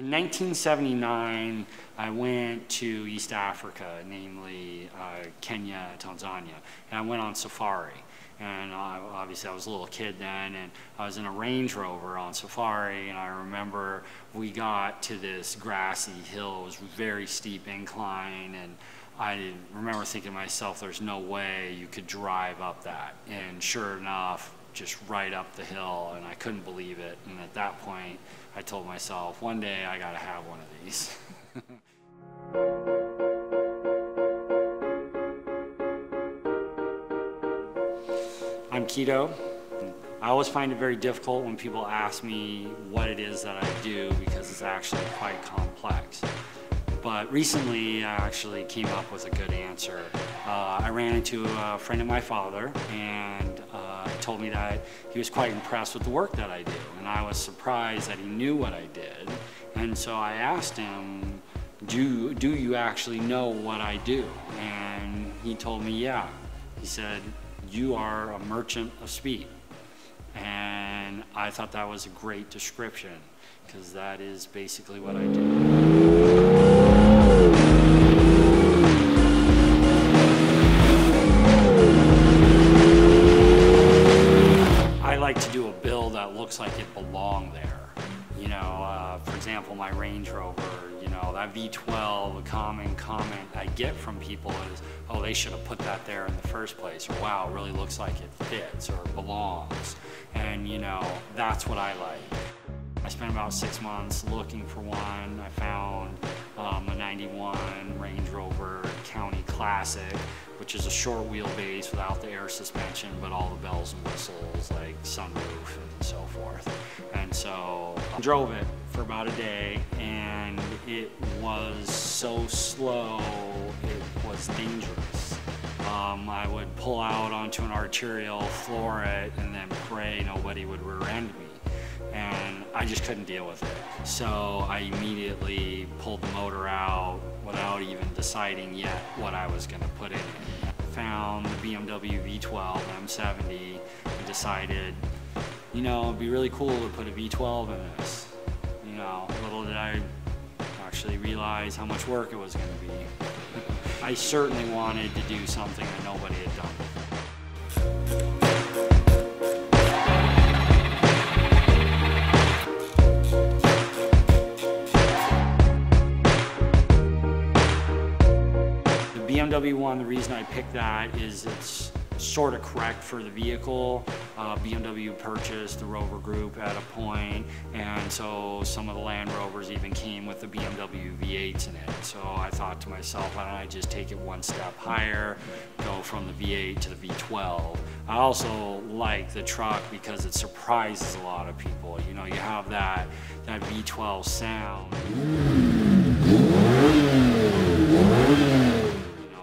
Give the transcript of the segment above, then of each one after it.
In 1979, I went to East Africa, namely Kenya, Tanzania, and I went on safari. And obviously I was a little kid then, and I was in a Range Rover on safari, and I remember we got to this grassy hill. It was a very steep incline, and I remember thinking to myself, there's no way you could drive up that. And sure enough, just right up the hill, and I couldn't believe it. And at that point, I told myself, one day I gotta have one of these. I'm Kito. I always find it very difficult when people ask me what it is that I do, because it's actually quite complex. But recently I actually came up with a good answer. I ran into a friend of my father, and he told me that he was quite impressed with the work that I do, and I was surprised that he knew what I did. And so I asked him, do you actually know what I do? And he told me, yeah. He said, you are a merchant of speed. And I thought that was a great description, because that is basically what I do. I like to do a build that looks like it belonged there. You know, for example, my Range Rover, you know, that V12, a common comment I get from people is, oh, they should have put that there in the first place, or wow, it really looks like it fits or belongs. And, you know, that's what I like. I spent about 6 months looking for one. I found a 91 Range Rover County Classic, which is a short wheelbase without the air suspension, but all the bells and whistles like sunroof and so forth. And so I drove it for about a day, and it was so slow, it was dangerous. I would pull out onto an arterial, floor it, and then pray nobody would rear-end me. And I just couldn't deal with it. So I immediately pulled the motor out without even deciding yet what I was going to put in it. Found the BMW V12 M70 and decided, you know, it'd be really cool to put a V12 in this. You know, little did I actually realize how much work it was going to be. I certainly wanted to do something that nobody had done before. The BMW one, the reason I picked that is it's sort of correct for the vehicle. BMW purchased the Rover Group at a point, and so some of the Land Rovers even came with the BMW V8s in it. So I thought to myself, why don't I just take it one step higher, go from the V8 to the V12. I also like the truck because it surprises a lot of people. You know, you have that V12 sound.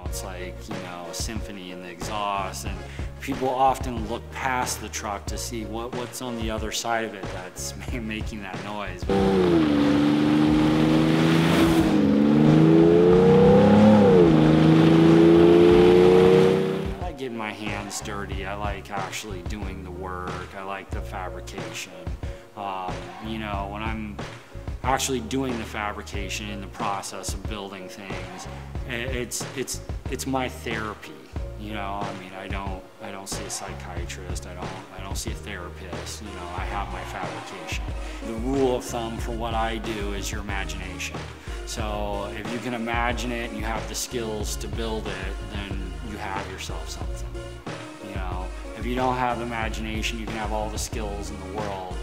It's like, you know, a symphony in the exhaust, and people often look past the truck to see what's on the other side of it that's making that noise. I like getting my hands dirty. I like actually doing the work. I like the fabrication. You know, when I'm actually doing the fabrication in the process of building things, it's my therapy. You know, I mean, I don't see a psychiatrist. I don't see a therapist. You know, I have my fabrication. The rule of thumb for what I do is your imagination. So if you can imagine it and you have the skills to build it, then you have yourself something. You know, if you don't have the imagination, you can have all the skills in the world,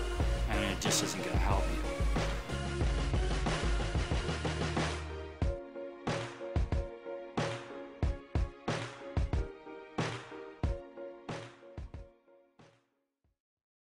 and it just isn't going to help you.